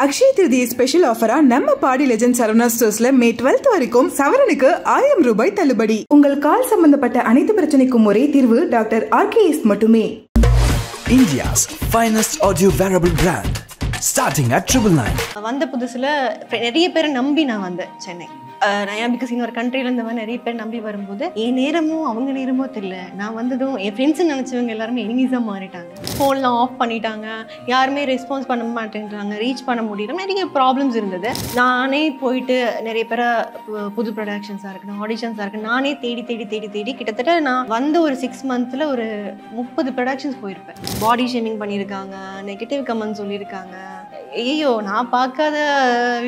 Akshaya Tritiya special ஆஃபரா நம்ம Padi legend Saravana ஸ்டோர்ஸ்ல மே 12th வரைக்கும் சவரனுக்கு 1000 ரூபாய் தள்ளுபடி. உங்கள் கால் சம்பந்தப்பட்ட அனைத்து பிரச்சனைக்கும் ஒரே தீர்வு டாக்டர் RKS மட்டுமே. India's finest audio wearable brand starting at 999. வந்த புதுசுல நிறைய பேரை நம்பி நான் வந்தேன் சென்னை. நான் பிகாஸ் இன்னொரு கண்ட்ரில இந்த மாதிரி நிறைய பேர் நம்பி வரும்போது என் நேரமோ அவங்க நேரமோ தெரியல. நான் வந்ததும் என் ஃப்ரெண்ட்ஸ் நினைச்சவங்க எல்லாருமே எனிமீஸா மாறிட்டாங்க. ஃபோன்லாம் ஆஃப் பண்ணிட்டாங்க, யாருமே ரெஸ்பான்ஸ் பண்ண மாட்டேங்கிறாங்க, ரீச் பண்ண முடியல, நிறைய ப்ராப்ளம்ஸ் இருந்தது. நானே போயிட்டு நிறைய பேரை புது ப்ரொடக்ஷன்ஸாக இருக்கணும், ஆடிஷன்ஸாக இருக்கணும், நானே தேடி தேடி தேடி தேடி கிட்டத்தட்ட நான் வந்த ஒரு 6 months ஒரு 30 ப்ரொடக்ஷன்ஸ் போயிருப்பேன். பாடி ஷேமிங் பண்ணியிருக்காங்க, நெகட்டிவ் கமெண்ட் சொல்லியிருக்காங்க. ஐயோ, நான் பார்க்காத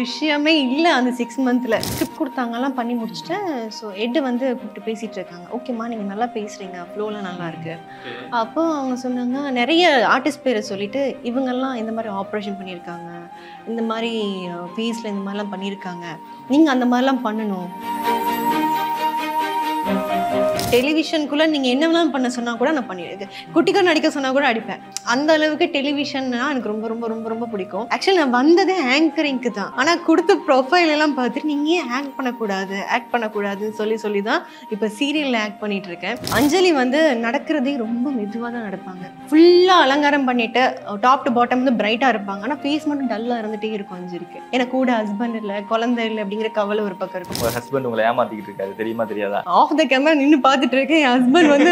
விஷயமே இல்லை அந்த 6 months. ஸ்கிரிப்ட் கொடுத்தாங்கலாம் பண்ணி முடிச்சுட்டேன். ஸோ ஹெட் வந்து கூப்பிட்டு பேசிகிட்டு இருக்காங்க. ஓகேம்மா, நீங்கள் நல்லா பேசுகிறீங்க, ஃப்ளோலாம் நல்லா இருக்குது. அப்போ அவங்க சொன்னாங்க, நிறைய ஆர்டிஸ்ட் பேரை சொல்லிவிட்டு இவங்கெல்லாம் இந்த மாதிரி ஆப்ரேஷன் பண்ணியிருக்காங்க, இந்த மாதிரி ஃபேஸில் இந்த மாதிரிலாம் பண்ணியிருக்காங்க, நீங்கள் அந்த மாதிரிலாம் பண்ணணும். டெலிவிஷனுக்குள்ளே நீங்கள் என்ன வேணாலும் பண்ண சொன்னால் கூட நான் பண்ணிடுவேன். குட்டிக்கார் நடிக்க சொன்னால் கூட அடிப்பேன். அந்த அளவுக்கு டெலிவிஷன்னா எனக்கு ரொம்ப ரொம்ப ரொம்ப ரொம்ப பிடிக்கும். ஆக்சுவலி நான் வந்ததே ஆங்கரிங்க்கு தான். ஆனால் கொடுத்த ப்ரொஃபைல் எல்லாம் பார்த்துட்டு நீங்கள் ஏன் ஆக்ட் பண்ணக்கூடாதுன்னு சொல்லி தான் இப்போ சீரியலில் ஆக்ட் பண்ணிட்டு இருக்கேன். அஞ்சலி வந்து நடக்கிறதே ரொம்ப மெதுவாக தான் நடப்பாங்க. ஃபுல்லாக அலங்காரம் பண்ணிட்டு டாப் டு பாட்டம் வந்து பிரைட்டாக இருப்பாங்க. ஆனால் ஃபேஸ் மட்டும் டல்லாக இருந்துகிட்டே இருக்கும் அஞ்சலிக்கு. எனக்கு கூட ஹஸ்பண்ட் இல்லை, குழந்தை இல்லை அப்படிங்கிற கவலை ஒரு பக்கம் இருக்கும். உங்கள் ஹஸ்பண்ட் உங்களை ஏமாத்திக்கிட்டு இருக்காரு, தெரியுமா தெரியாதா? ஆஃப் த கேமரா நின்று பார்த்துட்டு இருக்கேன். என் ஹஸ்பண்ட் வந்து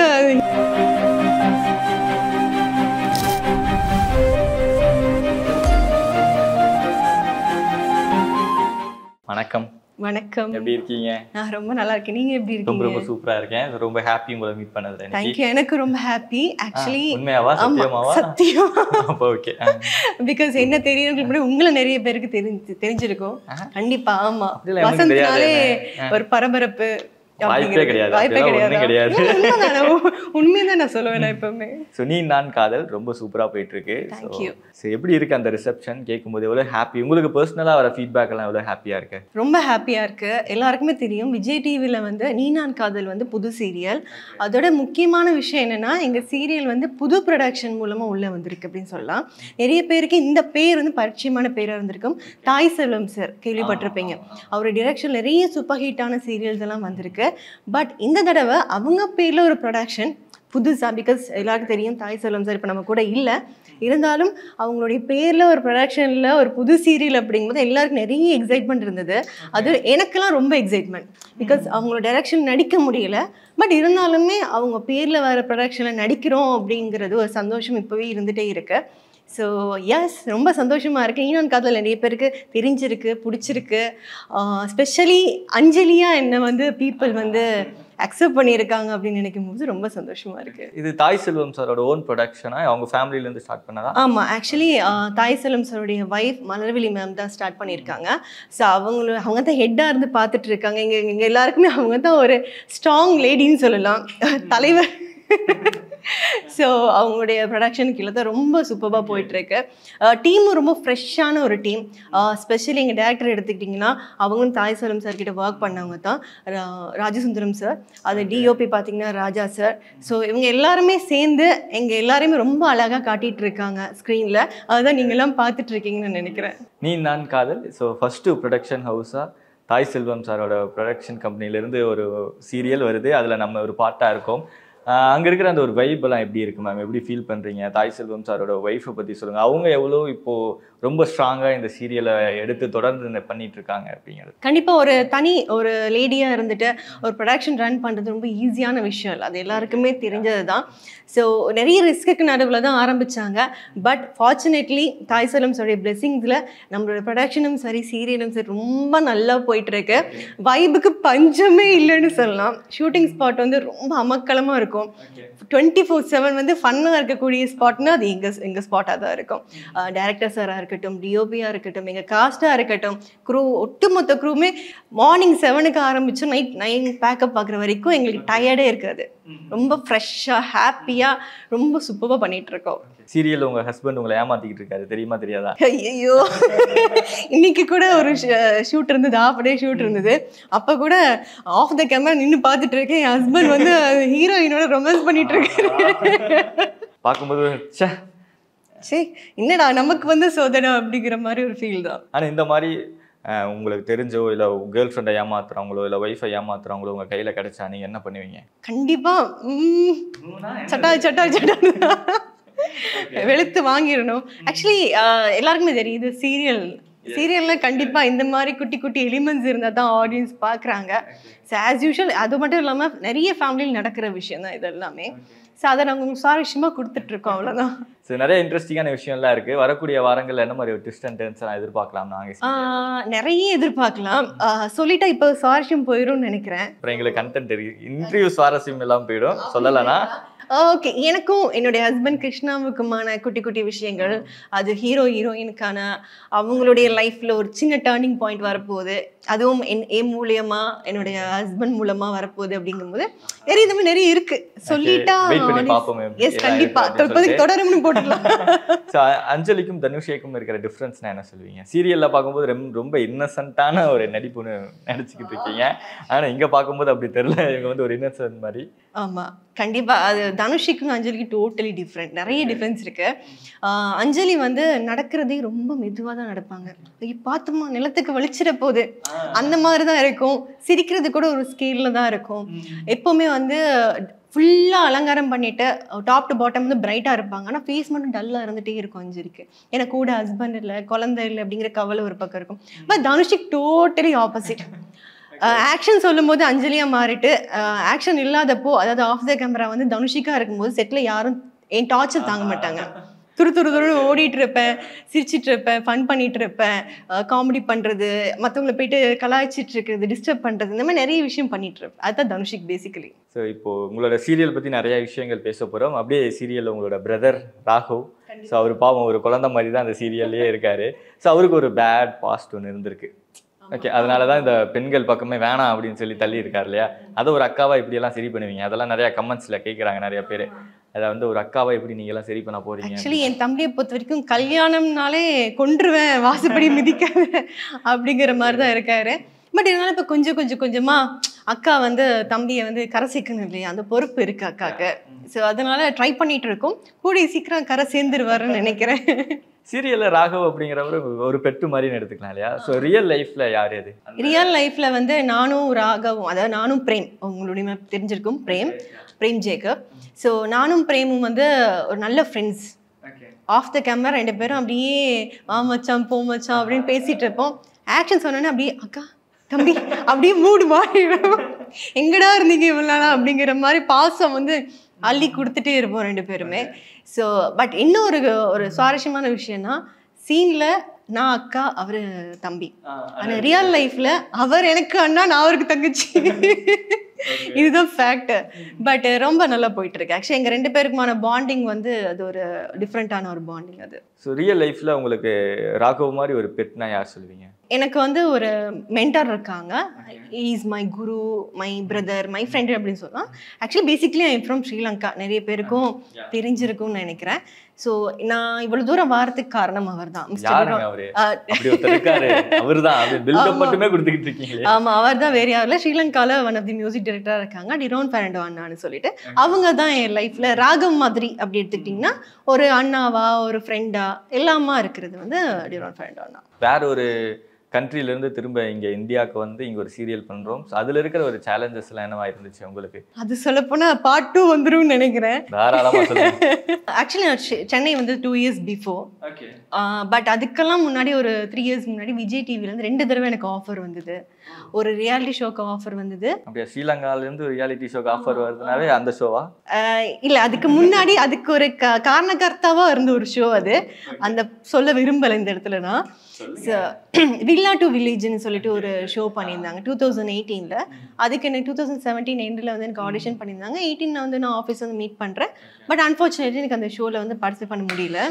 வணக்கம். வணக்கம், எப்படி இருக்கீங்க? நான் ரொம்ப நல்லா இருக்கேன். நீங்க எப்படி இருக்கீங்க? ரொம்ப சூப்பரா இருக்கேன். ரொம்ப ஹாப்பி உங்களை மீட் பண்ணதுல. Thank you. எனக்கு ரொம்ப ஹாப்பி. ஆக்சுவலி உண்மையாவா? சத்தியமாவா? சத்தியம். அப்ப ஓகே. பிகாஸ் என்ன தெரியறதுக்கு முன்னாடி உங்களை நிறைய பேருக்கு தெரிஞ்சிருக்கும். கண்டிப்பா. ஆமா, வசந்தனாலே ஒரு பரபரப்பு வாய்ப்பே கிடையாது. உண்மைதான் நான் சொல்லுவேன் எப்பவுமே. ஸோ நீ நான் காதல் ரொம்ப சூப்பரா போயிட்டு இருக்கு. எப்படி இருக்கு அந்த ரிசப்ஷன்? கேட்கும்போது எவ்வளவு ஹாப்பி? உங்களுக்கு பர்சனலா வர ஃபீட்பேக் எல்லாம் எவ்வளவு ஹாப்பியா இருக்கு? ரொம்ப ஹாப்பியா இருக்கு. எல்லாருக்குமே தெரியும் விஜய் டிவில வந்து நீ நான் காதல் வந்து புது சீரியல். அதோட முக்கியமான விஷயம் என்னன்னா, எங்க சீரியல் வந்து புது ப்ரொடக்ஷன் மூலமா உள்ள வந்திருக்கு அப்படின்னு சொல்லலாம். நிறைய பேருக்கு இந்த பேர் வந்து பரிச்சயமான பேரா இருந்திருக்கும். தாய் செல்வம் சார் கேள்விப்பட்டிருப்பீங்க. அவருடைய டிரெக்ஷன் நிறைய சூப்பர் ஹிட்டான சீரியல்ஸ் எல்லாம் வந்திருக்கு. பட் இந்த தடவை அவங்க பேரில் ஒரு ப்ரொடக்ஷன் புதுசாக, பிகாஸ் எல்லாருக்கும் தெரியும் தாய் செல்வம் சார் இப்போ நம்ம கூட இல்லை, இருந்தாலும் அவங்களுடைய பேரில் ஒரு ப்ரொடக்ஷனில் ஒரு புது சீரியல் அப்படிங்கும்போது எல்லாருக்கும் நிறைய எக்ஸைட்மெண்ட் இருந்தது. அது எனக்கெல்லாம் ரொம்ப எக்ஸைட்மெண்ட். பிகாஸ் அவங்களோட டைரக்ஷன் நடிக்க முடியல, பட் இருந்தாலுமே அவங்க பேரில் வர ப்ரொடக்ஷனில் நடிக்கிறோம் அப்படிங்கிறது ஒரு சந்தோஷம் இப்போவே இருந்துகிட்டே இருக்கு. ஸோ எஸ், ரொம்ப சந்தோஷமாக இருக்குது. ஈனான் காதல் நிறைய பேருக்கு தெரிஞ்சிருக்கு, பிடிச்சிருக்கு. ஸ்பெஷலி அஞ்சலியாக என்னை வந்து பீப்புள் வந்து அக்செப்ட் பண்ணியிருக்காங்க அப்படின்னு நினைக்கும் போது ரொம்ப சந்தோஷமாக இருக்குது. இது தாய் செல்வம் சாரோட ஓன் ப்ரொடக்ஷனாக அவங்க ஃபேமிலியிலேருந்து ஸ்டார்ட் பண்ணதா? ஆமாம், ஆக்சுவலி தாய் செல்வம் சாரோடைய ஒய்ஃப் மலர்விழி மேம் தான் ஸ்டார்ட் பண்ணியிருக்காங்க. ஸோ அவங்க தான் ஹெட்டாக இருந்து பார்த்துட்டு இருக்காங்க. இங்கே எல்லாருக்குமே அவங்க தான் ஒரு ஸ்ட்ராங் லேடின்னு சொல்லலாம், தலைவர். ஸோ அவங்களுடைய ப்ரொடக்ஷன் கீழே தான் ரொம்ப சூப்பராக போயிட்டுருக்கு. டீமும் ரொம்ப ஃப்ரெஷ்ஷான ஒரு டீம். ஸ்பெஷலி எங்கள் டேரக்டர் எடுத்துக்கிட்டிங்கன்னா அவங்களும் தாய் செல்வம் சார் கிட்ட ஒர்க் பண்ணவங்க தான். ராஜசுந்தரம் சார், அது டிஓபி பார்த்திங்கன்னா ராஜா சார். ஸோ இவங்க எல்லாருமே சேர்ந்து எங்கள் எல்லாரையுமே ரொம்ப அழகாக காட்டிகிட்டு இருக்காங்க ஸ்க்ரீனில். அதுதான் நீங்கள்லாம் பார்த்துட்ருக்கீங்கன்னு நினைக்கிறேன். நீ நான் காதல் ஸோ ஃபஸ்ட்டு ப்ரொடக்ஷன் ஹவுஸாக தாய் செல்வம் சாரோட ப்ரொடக்ஷன் கம்பெனிலேருந்து ஒரு சீரியல் வருது. அதில் நம்ம ஒரு பார்ட்டாக இருக்கோம். அங்கே இருக்கிற அந்த ஒரு வைப்பெல்லாம் எப்படி இருக்கு மேம்? எப்படி ஃபீல் பண்ணுறீங்க? தாய் செல்வம் சாரோட ஒய்ஃபை பற்றி சொல்லுங்கள். அவங்க எவ்வளோ இப்போது ரொம்ப ஸ்ட்ராங்காக இந்த சீரியலை எடுத்து தொடர்ந்து பண்ணிட்டு இருக்காங்க அப்படிங்கிறது. கண்டிப்பாக ஒரு லேடியாக இருந்துட்டு ஒரு ப்ரொடக்ஷன் ரன் பண்ணுறது ரொம்ப ஈஸியான விஷயம் இல்லை, அது எல்லாருக்குமே தெரிஞ்சது தான். ஸோ நிறைய ரிஸ்க்கு நடுவில் தான் ஆரம்பித்தாங்க. பட் ஃபார்ச்சுனேட்லி தாய் செல்வம் சாருடைய பிளெஸிங்ஸில் நம்மளோட ப்ரொடக்ஷனும் சரி சீரியலும் சரி ரொம்ப நல்லா போயிட்டுருக்கு. வைபுக்கு பஞ்சமே இல்லைன்னு சொல்லலாம். ஷூட்டிங் ஸ்பாட் வந்து ரொம்ப அமக்கலமாக இருக்கும். 24/7 வந்து ஃபன்னாக இருக்கக்கூடிய ஸ்பாட்னா அது எங்கள் ஸ்பாட்டாக தான் இருக்கும். டைரக்டர் சாராக இருக்கட்டும், டிஓபியாக இருக்கட்டும், எங்கள் காஸ்ட்டாக இருக்கட்டும், க்ரூ, ஒட்டுமொத்த க்ரூமே மார்னிங் 7க்கு ஆரம்பித்து நைட் 9 பேக்கப் பார்க்குற வரைக்கும் எங்களுக்கு டயர்டே இருக்காது. ரொம்ப ஃப்ரெஷ்ஷாக ஹாப்பியாக ரொம்ப சூப்பராக பண்ணிகிட்ருக்கோம். சீரியல் உங்கள் ஹஸ்பண்ட் உங்களை ஏமாத்திக்கிட்டு இருக்காரு, தெரியுமா தெரியாதா? ஐயோ, இன்னைக்கு கூட ஒரு ஷூட் இருந்தது, ஹாஃப் டே ஷூட் இருந்தது. அப்போ கூட ஆஃப் த கேமரா நின்று பார்த்துட்டு இருக்கேன். என் ஹஸ்பண்ட் வந்து ஹீரோயினோட ரொமான்ஸ் பண்ணிட்டு இருக்காரு. பார்க்கும்போது சரி என்னடா நமக்கு வந்து சோதனை அப்படிங்கிற மாதிரி ஒரு ஃபீல் தான். ஆனால் இந்த மாதிரி உங்களுக்கு தெரிஞ்சோ இல்லை கேர்ள் ஃப்ரெண்டை ஏமாத்துறவங்களோ இல்லை ஒய்ஃபை ஏமாத்துறவங்களோ உங்கள் கையில் கிடைச்சா நீங்கள் என்ன பண்ணுவீங்க? கண்டிப்பாக சட்டா வெளுத்து வாங்கிடணும். ஆக்சுவலி எல்லாருக்குமே தெரியுது சீரியல்ல கண்டிப்பாக இந்த மாதிரி குட்டி குட்டி எலிமெண்ட்ஸ் இருந்தால் தான் ஆடியன்ஸ் பார்க்குறாங்க. ஸோ ஆஸ் யூஷுவல் அது மட்டும் இல்லாமல் நிறைய ஃபேமிலியில் நடக்கிற விஷயம் தான் இது எல்லாமே. ஸோ அதை நாங்கள் உங்களுக்கு சுவாரஸ்யமாக கொடுத்துட்ருக்கோம், அவ்வளோதான். ஸோ நிறைய இன்ட்ரெஸ்டிங்கான விஷயம்லாம் இருக்குது. வரக்கூடிய வாரங்களில் என்ன மாதிரி ஒரு ட்விஸ்ட் அண்ட் டர்ன்ஸ் எதிர்பார்க்கலாம்? நாங்கள் நிறைய எதிர்பார்க்கலாம். சொல்லிட்டா இப்போ சுவாரஸ்யம் போயிடும்னு நினைக்கிறேன். அப்புறம் எங்களுக்கு கண்டென்ட் இருக்குது, இன்டர்வியூ சுவாரஸ்யம் எல்லாம் போயிடும் சொல்லலைன்னா. ஓகே, எனக்கும் என்னுடைய ஹஸ்பண்ட் கிருஷ்ணாவுக்குமான குட்டி குட்டி விஷயங்கள், அது ஹீரோயினுக்கான அவங்களுடைய லைஃப்பில் ஒரு சின்ன டேர்னிங் பாயிண்ட் வரப்போகுது, அதுவும் என் மூலியமா என்னுடைய ஹஸ்பண்ட் மூலமா வரப்போகுது. அப்படிங்கும்போது நிறைய இருக்கு. சொல்லிட்டா எஸ் கண்டிப்பா தொடரும்னு போட்டுக்கலாம். அஞ்சலிக்கும் தனுஷேக்கும் இருக்கிற டிஃப்ரென்ஸ் என்ன சொல்லுவீங்க? சீரியல்ல பார்க்கும்போது ரொம்ப இன்னசென்ட்டான ஒரு நடிப்புன்னு நினைச்சுக்கிட்டு இருக்கீங்க, ஆனா இங்க பார்க்கும்போது அப்படி தெரியல, இவங்க வந்து ஒரு இன்னசென்ட் மாதிரி. ஆமா கண்டிப்பா, அது தனுஷிக்கும் அஞ்சலிக்கும் டோட்டலி டிஃப்ரெண்ட். நிறைய டிஃப்ரென்ஸ் இருக்கு. அஞ்சலி வந்து நடக்கிறதே ரொம்ப மெதுவாக தான் நடப்பாங்க. பார்த்தோமா நிலத்துக்கு வலிச்சிட போகுது அந்த மாதிரி தான் இருக்கும். சிரிக்கிறது கூட ஒரு ஸ்கேலில் தான் இருக்கும். எப்போவுமே வந்து ஃபுல்லாக அலங்காரம் பண்ணிட்டு டாப் டு பாட்டம் வந்து பிரைட்டாக இருப்பாங்க, ஆனால் ஃபேஸ் மட்டும் டல்லாக இருந்துகிட்டே இருக்கும் அஞ்சலிக்கு. எனக்கு கூட ஹஸ்பண்ட் இல்லை, குழந்தை இல்லை அப்படிங்கிற கவலை ஒரு பக்கம் இருக்கும். பட் தனுஷிக் டோட்டலி ஆப்போசிட். ஆக்ஷன் சொல்லும் போது அஞ்சலியாக மாறிட்டு, ஆக்ஷன் இல்லாதப்போ அதாவது ஆஃப் த கேமரா வந்து தனுஷிக்காக இருக்கும்போது செட்டில் யாரும் என் டார்ச்சர் தாங்க மாட்டாங்க. துருன்னு ஓடிட்டு இருப்பேன், சிரிச்சிட்டு இருப்பேன், ஃபன் பண்ணிட்டு இருப்பேன், காமெடி பண்ணுறது, மற்றவங்களை போயிட்டு கலாய்ச்சிட்டு இருக்கிறது, டிஸ்டர்ப் பண்ணுறது, இந்த மாதிரி நிறைய விஷயம் பண்ணிட்டு இருப்பேன். அதுதான் தனுஷிக் பேசிக்கலி. ஸோ இப்போது உங்களோட சீரியல் பற்றி நிறைய விஷயங்கள் பேச போகிறோம். அப்படியே சீரியலில் உங்களோட பிரதர் ராகவ், ஸோ அவர் பாவம் ஒரு குழந்தை மாதிரி தான் அந்த சீரியல்லையே இருக்காரு. ஸோ அவருக்கு ஒரு பேட் பாஸ்ட் ஒன்று இருந்திருக்கு. ஓகே, அதனால தான் இந்த பெண்கள் பக்கமே வேணாம் அப்படின்னு சொல்லி தள்ளி இருக்காரு இல்லையா? அதை ஒரு அக்காவா இப்படியெல்லாம் சரி பண்ணுவீங்க? அதெல்லாம் நிறைய கமெண்ட்ஸில் கேட்குறாங்க நிறைய பேர். அதை வந்து ஒரு அக்காவா எப்படி நீங்கள்லாம் சரி பண்ண போறீங்க? ஆக்சுவலி என் தம்பியை பொறுத்த வரைக்கும் கல்யாணம்னாலே கொன்றுவேன், வாசப்படி மிதிக்காத அப்படிங்கிற மாதிரி தான் இருக்காரு. பட் இதனால இப்போ கொஞ்சமாக அக்கா வந்து தம்பியை வந்து கரை சேர்க்கணும் இல்லையா, அந்த பொறுப்பு இருக்கு அக்காவுக்கு. ஸோ அதனால ட்ரை பண்ணிட்டு இருக்கோம். கூடிய சீக்கிரம் கரை சேர்ந்துருவாருன்னு நினைக்கிறேன். சீரியலில் ராகவ் அப்படிங்கிறவர் ஒரு பெட்டு மாதிரி எடுத்துக்கலாம் இல்லையா? ஸோ ரியல் லைஃப்பில் யார் எது? ரியல் லைஃப்பில் வந்து நானும் ராகவும், அதாவது நானும் பிரேம், உங்களுடைய தெரிஞ்சிருக்கும், பிரேம் ஜேக்கப். ஸோ நானும் பிரேமும் வந்து ஒரு நல்ல ஃப்ரெண்ட்ஸ். ஆஃப் த கேமரா ரெண்டு பேரும் அப்படியே மச்சான் போ மச்சான் அப்படின்னு பேசிகிட்டு இருப்போம். ஆக்ஷன் சொன்னோன்னே அப்படியே அக்கா தம்பி அப்படியே மூடு மாறிடும், எங்கடா இருந்தீங்க இவ்வளோ அப்படிங்கிற மாதிரி பாசம் வந்து அள்ளி கொடுத்துட்டே இருப்போம் ரெண்டு பேருமே. ஸோ பட் இன்னும் ஒரு சுவாரஸ்யமான விஷயம்னா, சீனில் நான் அக்கா, அவர் தம்பி. ஆனால் ரியல் லைஃப்பில் அவர் எனக்கு அண்ணா, நான் அவருக்கு தங்கச்சி. இதுதான் ஃபேக்ட். பட் ரொம்ப நல்லா போயிட்டு இருக்கு. ஆக்சுவலி எங்கள் ரெண்டு பேருக்குமான பாண்டிங் வந்து அது ஒரு டிஃப்ரெண்ட்டான ஒரு பாண்டிங் அது. ஸோ ரியல் லைஃப்பில் உங்களுக்கு ராகவ் மாதிரி ஒரு பெட்னா யார் சொல்லுவீங்க? எனக்கு வந்து ஒரு மென்டார் இருக்காங்க. Is my Guru, my brother, my friend அப்படின்னு சொல்லலாம். Actually basically I am from Sri Lanka. நிறைய பேருக்கும் தெரிஞ்சிருக்கும்னு நினைக்கிறேன். ஸோ நான் இவ்வளவு தூரம் வாரத்துக்கு காரணம் அவர் தான். ஆமா, அவர் தான், வேற யாரும் இல்லை. ஸ்ரீலங்கால ஒன் ஆஃப் தி மியூசிக் டைரக்டரா இருக்காங்க, டிரோன் ஃபெர்னாண்டோ அண்ணான்னு சொல்லிட்டு. அவங்க தான் என் லைஃப்ல ராகம் மாதிரி. அப்படி எடுத்துக்கிட்டிங்கன்னா ஒரு அண்ணாவா, ஒரு ஃப்ரெண்டா, எல்லாமா இருக்கிறது வந்து டிரோன் ஃபெர்னாண்டோ அண்ணா. வேற ஒரு கண்ட்ரிலேருந்து திரும்ப இங்கே இந்தியாவுக்கு வந்து இங்கே ஒரு சீரியல் பண்ணுறோம். ஸோ அதில் இருக்கிற ஒரு சேலஞ்சஸ்லாம் என்னவா இருந்துச்சு உங்களுக்கு? அது சொல்லப்போனால் பார்ட் 2 வந்துடும் நினைக்கிறேன். தாராளமாக சொல்லுங்க. ஆக்சுவலி நான் சென்னை வந்து 2 years பிஃபோர். பட் அதுக்கெல்லாம் முன்னாடி ஒரு 3 years முன்னாடி விஜய் டிவிலேருந்து 2 தடவை எனக்கு ஆஃபர் வந்தது. ஒரு ரியாலிட்டி ஷோக்கு ஆஃபர் வந்தது. அப்படியே ஸ்ரீலங்காலேருந்து ஒரு ரியாலிட்டி ஷோக்கு ஆஃபர் வருதுனாவே அந்த ஷோவா? இல்லை, அதுக்கு முன்னாடி அதுக்கு ஒரு காரணகர்த்தாவாக இருந்த ஒரு ஷோ. அது அந்த சொல்ல விரும்பலை இந்த இடத்துல. நான் வில்லா டு வில்லேஜ்னு சொல்லிட்டு ஒரு ஷோ பண்ணியிருந்தாங்க 2018. அதுக்கு எனக்கு 2017 எண்டில் வந்து எனக்கு ஆடிஷன் பண்ணியிருந்தாங்க. 18 வந்து நான் ஆஃபீஸ் வந்து மீட் பண்ணுறேன். பட் அன்ஃபார்ச்சுனேட்லி எனக்கு அந்த ஷோவில் வந்து பார்ட்டிசிபேட் பண்ண முடியல.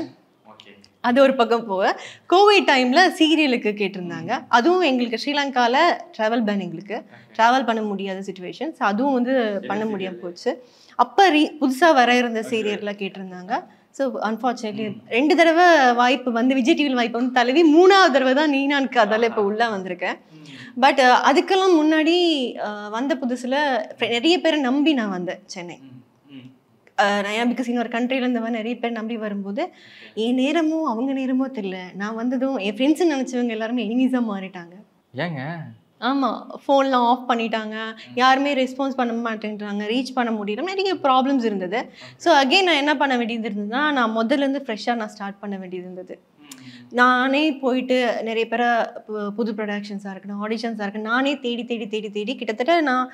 அது ஒரு பக்கம் போக, கோவிட் டைமில் சீரியலுக்கு கேட்டிருந்தாங்க. அதுவும் எங்களுக்கு ஸ்ரீலங்காவில் ட்ராவல் பேன், எங்களுக்கு ட்ராவல் பண்ண முடியாத சுச்சுவேஷன்ஸ். அதுவும் வந்து பண்ண முடியாமல் போச்சு. அப்போ புதுசாக வர இருந்த சீரியலில் கேட்டிருந்தாங்க. ஸோ அன்ஃபார்ச்சுனேட்லி 2 தடவை வாய்ப்பு வந்து விஜய் டிவியில் வாய்ப்பு வந்து தழுவி 3ஆவது தடவை தான் நீனானுக்கு அதில் இப்போ உள்ளே வந்திருக்கேன். பட் அதுக்கெல்லாம் முன்னாடி வந்த புதுசில் நிறைய பேரை நம்பி நான் வந்தேன் சென்னை. நான் ஏன் பிகாஸ் இன்னொரு கண்ட்ரிலேருந்து வர நிறைய பேர் நம்பி வரும்போது என் நேரமோ அவங்க நேரமோ தெரியல, நான் வந்ததும் என் ஃப்ரெண்ட்ஸுன்னு நினச்சவங்க எல்லாருமே எனிமீஸாக மாறிட்டாங்க. ஏங்க? ஆமாம், ஃபோன்லாம் ஆஃப் பண்ணிட்டாங்க, யாருமே ரெஸ்பான்ஸ் பண்ண மாட்டேன்றாங்க, ரீச் பண்ண முடியல, நிறைய ப்ராப்ளம்ஸ் இருந்தது. ஸோ அகெயின் நான் என்ன பண்ண வேண்டியது இருந்ததுன்னா, நான் முதல்லேருந்து ஃப்ரெஷ்ஷாக நான் ஸ்டார்ட் பண்ண வேண்டியது இருந்தது. நானே போயிட்டு நிறைய பேரை புது ப்ரொடக்ஷன்ஸாக இருக்கணும், ஆடிஷன்ஸாக இருக்கணும், நானே தேடி தேடி தேடி தேடி கிட்டத்தட்ட நான்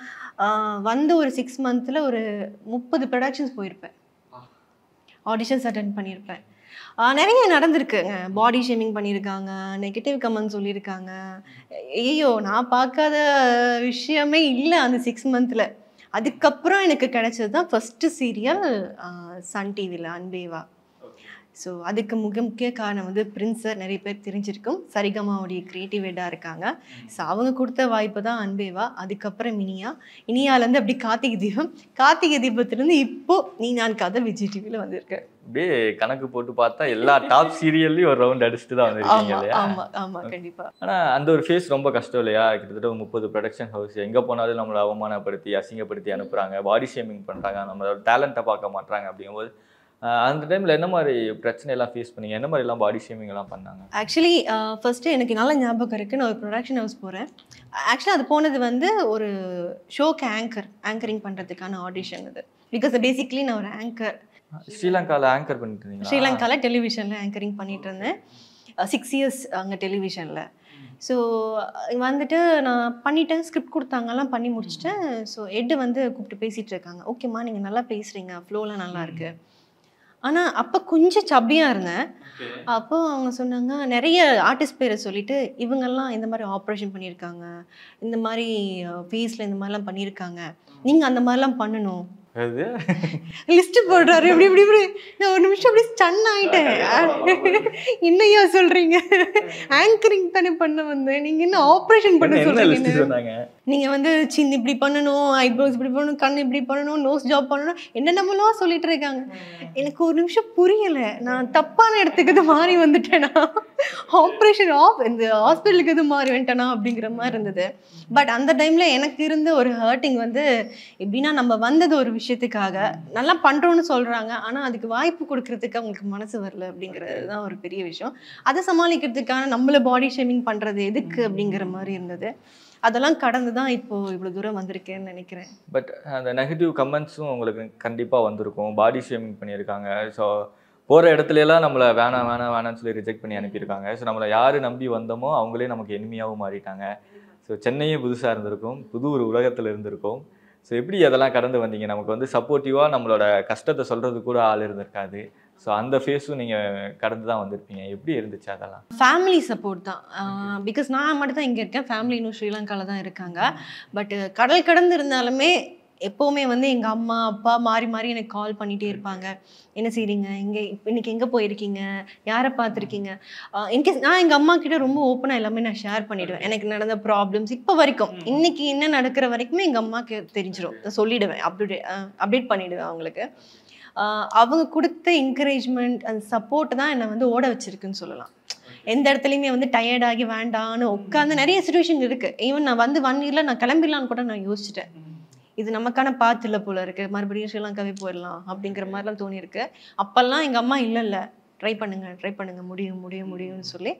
வந்து ஒரு 6 மந்த்தில் ஒரு 30 ப்ரொடக்ஷன்ஸ் போயிருப்பேன், ஆடிஷன்ஸ் அட்டென்ட் பண்ணியிருப்பேன். நிறைய நடந்திருக்குங்க. பாடி ஷேமிங் பண்ணியிருக்காங்க, நெகட்டிவ் கமெண்ட் சொல்லியிருக்காங்க. ஐயோ, நான் பார்க்காத விஷயமே இல்லை அந்த 6 மந்தில். அதுக்கப்புறம் எனக்கு கிடைச்சது தான் ஃபஸ்ட்டு சீரியல் சன் டிவியில் அன்பேவா. ஸோ அதுக்கு முக்கிய காரணம் வந்து பிரின்ஸ் சார், நிறைய பேர் தெரிஞ்சிருக்கும், சரிகமாவுடைய கிரியேட்டிவ் ஹெட்டாக இருக்காங்க. ஸோ அவங்க கொடுத்த வாய்ப்பு தான் அன்பேவா. அதுக்கப்புறம் இனியாலேருந்து அப்படி கார்த்திகை தீபத்துலேருந்து இப்போ நீ நான் காதல் விஜய் டிவியில் வந்திருக்கேன். அப்படியே கணக்கு போட்டு பார்த்தா எல்லா டாப் சீரியல்லையும் ஒரு ரவுண்ட் அடிச்சுட்டு தான் வந்திருக்கீங்க இல்லையா? ஆமாம், கண்டிப்பாக. ஆனால் அந்த ஒரு ஃபேஸ் ரொம்ப கஷ்டம் இல்லையா? கிட்டத்தட்ட 30 ப்ரொடக்ஷன் ஹவுஸ், எங்கே போனாலும் நம்மளை அவமானப்படுத்தி அசிங்கப்படுத்தி அனுப்புகிறாங்க, பாடி ஷேமிங் பண்ணுறாங்க, நம்மளோட டேலண்ட்டை பார்க்க மாட்டாங்க. அப்படிங்கும்போது அந்த டைமில் என்ன மாதிரி பிரச்சனையெல்லாம் ஃபேஸ் பண்ணீங்க? என்ன மாதிரிலாம் பாடி ஷேமிங் எல்லாம் பண்ணாங்க? ஆக்சுவலி ஃபர்ஸ்ட்டு எனக்கு நல்ல ஞாபகம் இருக்குது. நான் ஒரு ப்ரொடக்ஷன் ஹவுஸ் போகிறேன். ஆக்சுவலி அது போனது வந்து ஒரு ஷோக்கு ஆங்கரிங் பண்ணுறதுக்கான ஆடிஷன் அது. பிகாஸ் பேசிக்லி நான் ஒரு ஆங்கர். ஸ்ரீலங்காவில் ஆங்கர் பண்ணிட்டு இருந்தீங்க? ஸ்ரீலங்காவில் டெலிவிஷனில் ஆங்கரிங் பண்ணிட்டு இருந்தேன் 6 இயர்ஸ் அங்கே டெலிவிஷனில். ஸோ வந்துட்டு நான் பண்ணிட்டேன், ஸ்கிரிப்ட் கொடுத்தாங்கலாம், பண்ணி முடிச்சிட்டேன். ஸோ ஹெட்டு வந்து கூப்பிட்டு பேசிகிட்டு இருக்காங்க. ஓகேம்மா, நீங்கள் நல்லா பேசுகிறீங்க, ஃப்ளோலாம் நல்லா இருக்குது. ஆனால் அப்போ கொஞ்சம் சப்பியாக இருந்தேன். அப்போ அவங்க சொன்னாங்க, நிறைய ஆர்டிஸ்ட் பேரை சொல்லிட்டு, இவங்கெல்லாம் இந்த மாதிரி ஆப்ரேஷன் பண்ணியிருக்காங்க, இந்த மாதிரி ஃபேஸில் இந்த மாதிரிலாம் பண்ணியிருக்காங்க, நீங்கள் அந்த மாதிரிலாம் பண்ணணும். லிஸ்ட் போடுறாரு. இப்படி நான் ஒரு நிமிஷம் அப்படியே ஸ்டன் ஆயிட்டேன். என்னையா சொல்றீங்க? ஆங்கரிங் தானே பண்ண வந்தேன், நீங்க என்ன ஆப்ரேஷன் பண்ண சொல்றீங்க? நீங்க வந்து சின் இப்படி பண்ணணும், ஐப்ரோஸ் இப்படி பண்ணணும், கண் இப்படி பண்ணணும், நோஸ் ஜாப் பண்ணணும், என்னென்னமெல்லாம் சொல்லிட்டு இருக்காங்க. எனக்கு ஒரு நிமிஷம் புரியல, நான் தப்பான இடத்துக்கு இது மாறி வந்துட்டேனா, ஆப்ரேஷன் இந்த ஹாஸ்பிட்டலுக்கு இது மாறி வந்துட்டேனா அப்படிங்கிற மாதிரி இருந்தது. பட் அந்த டைம்ல எனக்கு இருந்த ஒரு ஹர்ட்டிங் வந்து எப்படின்னா, நம்ம வந்தது ஒரு விஷயத்துக்காக நல்லா பண்றோம்னு சொல்றாங்க, ஆனா அதுக்கு வாய்ப்பு கொடுக்கறதுக்கு அவங்களுக்கு மனசு வரல அப்படிங்கிறது தான் ஒரு பெரிய விஷயம். அதை சமாளிக்கிறதுக்கான நம்மள பாடி ஷேமிங் பண்றது எதுக்கு அப்படிங்கிற மாதிரி இருந்தது. அதெல்லாம் கடந்து தான் இப்போ இவ்வளோ தூரம் வந்திருக்கேன்னு நினைக்கிறேன். பட் அந்த நெகட்டிவ் கமெண்ட்ஸும் உங்களுக்கு கண்டிப்பாக வந்திருக்கும், பாடி ஷேமிங் பண்ணியிருக்காங்க. ஸோ போகிற இடத்துலலாம் நம்மளை வேணாம்னு சொல்லி ரிஜெக்ட் பண்ணி அனுப்பியிருக்காங்க. ஸோ நம்மளை யார் நம்பி வந்தோமோ அவங்களே நமக்கு எனிமையாகவும் மாறிட்டாங்க. ஸோ சென்னையே புதுசாக இருந்திருக்கும், புது ஒரு உலகத்தில் இருந்திருக்கும். ஸோ எப்படி அதெல்லாம் கடந்து வந்தீங்க? நமக்கு வந்து சப்போர்ட்டிவாக நம்மளோட கஷ்டத்தை சொல்கிறது கூட ஆள் இருந்திருக்காது. ஸோ அந்த ஃபேஸும் நீங்கள் கடந்து தான் வந்திருப்பீங்க. எப்படி இருந்துச்சு அதெல்லாம்? ஃபேமிலி சப்போர்ட் தான். பிகாஸ் நான் மட்டும் தான் இங்கே இருக்கேன், ஃபேமிலி இன்னும் ஸ்ரீலங்காவில் தான் இருக்காங்க. பட் கடல் கடந்து இருந்தாலுமே எப்போவுமே வந்து எங்கள் அம்மா அப்பா மாறி மாறி எனக்கு கால் பண்ணிகிட்டே இருப்பாங்க. என்ன செய்கிறீங்க, இன்னைக்கு எங்கே போயிருக்கீங்க, யாரை பார்த்துருக்கீங்க. இன்கேஸ் நான் எங்கள் அம்மா கிட்ட ரொம்ப ஓப்பனாக எல்லாமே நான் ஷேர் பண்ணிவிடுவேன். எனக்கு நடந்த ப்ராப்ளம்ஸ் இப்போ வரைக்கும், இன்னைக்கு என்ன நடக்கிற வரைக்குமே எங்கள் அம்மாவுக்கு தெரிஞ்சிடும், சொல்லிவிடுவேன், அப்டேட் பண்ணிவிடுவேன் அவங்களுக்கு. அவங்க கொடுத்த என்கரேஜ்மெண்ட் அந்த சப்போர்ட் தான் என்னை வந்து ஓட வச்சிருக்குன்னு சொல்லலாம். எந்த இடத்துலையுமே வந்து டயர்டாகி வேண்டான்னு உட்காந்து நிறைய சுச்சுவேஷன் இருக்குது. ஈவன் நான் வந்து 1 இயரில் நான் கிளம்பிடலான்னு கூட நான் யோசிச்சிட்டேன். இது நமக்கான பாத்து இல்லை போல இருக்குது, மறுபடியும் ஸ்ரீலங்காவே போயிடலாம் அப்படிங்கிற மாதிரிலாம் தோணியிருக்கு. அப்போல்லாம் எங்கள் அம்மா இல்லை ட்ரை பண்ணுங்க முடியும்னு சொல்லி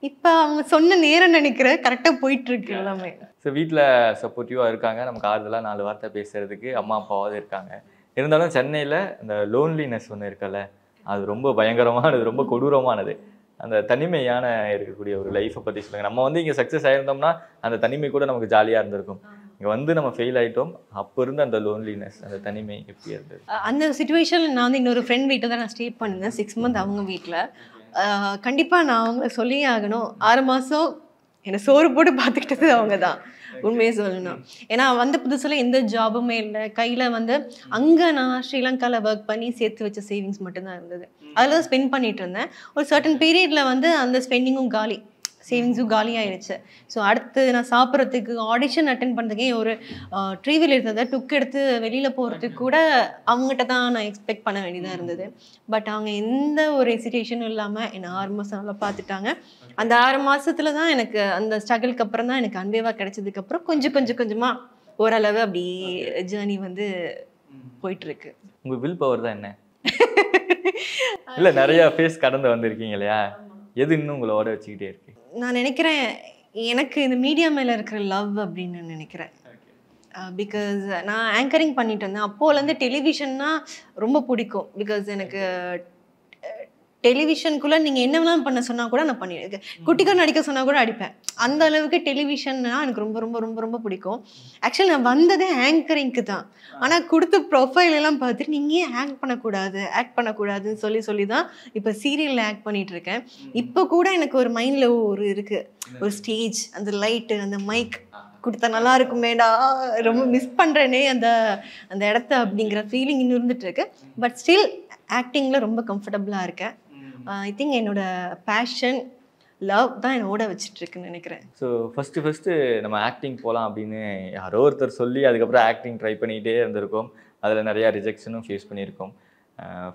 இப்போ அவங்க சொன்ன நேரம் நினைக்கிறேன் கரெக்டாக போயிட்டுருக்கு எல்லாமே. ஸோ வீட்டில் சப்போர்ட்டிவாக இருக்காங்க, நமக்கு ஆறுதலாக 4 வார்த்தை பேசுகிறதுக்கு அம்மா அப்பாவாவது இருக்காங்க. இருந்தாலும் சென்னையில் அந்த லோன்லினஸ் ஒன்று இருக்குல்ல, அது ரொம்ப பயங்கரமானது, ரொம்ப கொடூரமானது. அந்த தனிமையான இருக்கக்கூடிய ஒரு லைஃப்பை பற்றி சொல்லுங்கள். நம்ம வந்து இங்கே சக்ஸஸ் ஆகிருந்தோம்னா அந்த தனிமை கூட நமக்கு ஜாலியாக இருந்திருக்கும். இங்கே வந்து நம்ம ஃபெயில் ஆகிட்டோம், அப்போ இருந்த அந்த லோன்லினஸ், அந்த தனிமை எப்படி இருந்தது? அந்த சுச்சுவேஷனில் நான் வந்து இன்னொரு ஃப்ரெண்ட் வீட்டில் தான் நான் ஸ்டே பண்ணியிருந்தேன் 6 மந்த் அவங்க வீட்டில். கண்டிப்பாக நான் அவங்கள சொல்லியே ஆகணும், 6 மாதம் என்னை சோறு போட்டு பார்த்துக்கிட்டது அவங்க தான், உண்மையே சொல்லணும். ஏன்னா வந்த புதுசில் எந்த ஜாபுமே இல்லை கையில். வந்து அங்கே நான் ஸ்ரீலங்காவில் ஒர்க் பண்ணி சேர்த்து வச்ச சேவிங்ஸ் மட்டும்தான் இருந்தது, அதில் தான் ஸ்பெண்ட் பண்ணிகிட்டு இருந்தேன். ஒரு சர்டன் பீரியடில் வந்து அந்த ஸ்பெண்டிங்கும் காலி, சேவிங்ஸும் காலியாகிடுச்சு. ஸோ அடுத்து நான் சாப்பிட்றதுக்கு ஆடிஷன் அட்டென்ட் பண்ணுறதுக்கே ஒரு ட்ரீவில் இருந்ததை டுக் எடுத்து வெளியில் போகிறதுக்கு கூட அவங்ககிட்ட தான் நான் எக்ஸ்பெக்ட் பண்ண வேண்டியதாக இருந்தது. பட் அவங்க எந்த ஒரு எசிடேஷனும் இல்லாமல் என்னை 6 மாதம் நல்லா பார்த்துட்டாங்க. அந்த 6 மாதத்துல தான் எனக்கு அந்த ஸ்ட்ரகிளுக்கு அப்புறம் தான் எனக்கு அன்பேவா கிடைச்சதுக்கப்புறம் கொஞ்சமாக ஓரளவு அப்படி ஜேர்னி வந்து போயிட்டுருக்கு. உங்கள் வில் பவர் தான் என்ன? இல்லை நிறைய ஃபேஸ் கடந்து வந்திருக்கீங்க இல்லையா, எது இன்னும் உங்களை ஓட வச்சுக்கிட்டே இருக்கு? நான் நினைக்கிறேன் எனக்கு இந்த மீடியா மேலே இருக்கிற லவ் அப்படின்னு நான் நினைக்கிறேன். பிகாஸ் நான் ஆங்கரிங் பண்ணிட்டு இருந்தேன். அப்போலேருந்து டெலிவிஷன்னா ரொம்ப பிடிக்கும். பிகாஸ் எனக்கு டெலிவிஷனுக்குள்ளே நீங்கள் என்ன வேணாலும் பண்ண சொன்னால் கூட நான் பண்ணியிருக்கேன். குட்டிக்கார் நடிக்க சொன்னால் கூட அடிப்பேன். அந்த அளவுக்கு டெலிவிஷன்னா எனக்கு ரொம்ப ரொம்ப ரொம்ப ரொம்ப பிடிக்கும். ஆக்சுவலி நான் வந்ததே ஆங்கரிங்க்கு தான். ஆனால் கொடுத்த ப்ரொஃபைல் எல்லாம் பார்த்துட்டு நீங்கள் ஏன் ஆக்ட் பண்ணக்கூடாதுன்னு சொல்லி தான் இப்போ சீரியலில் ஆக்ட் பண்ணிகிட்டு இருக்கேன். இப்போ கூட எனக்கு ஒரு மைண்டில் ஒரு இருக்குது, ஒரு ஸ்டேஜ், அந்த லைட்டு, அந்த மைக் கொடுத்தா நல்லா இருக்குமேடா, ரொம்ப மிஸ் பண்ணுறேனே அந்த அந்த இடத்த அப்படிங்கிற ஃபீலிங் இன்னும் இருந்துட்டு இருக்கு. பட் ஸ்டில் ஆக்டிங்கில் ரொம்ப கம்ஃபர்டபுளாக இருக்கேன். ஐ திங்க் என்னோட பேஷன் லவ் தான் என்னை ஓட வச்சுட்ருக்குன்னு நினைக்கிறேன். ஸோ ஃபஸ்ட்டு நம்ம ஆக்டிங் போகலாம் அப்படின்னு யாரோ ஒருத்தர் சொல்லி அதுக்கப்புறம் ஆக்டிங் ட்ரை பண்ணிகிட்டே இருந்திருக்கோம். அதில் நிறையா ரிஜெக்ஷனும் ஃபேஸ் பண்ணியிருக்கோம்.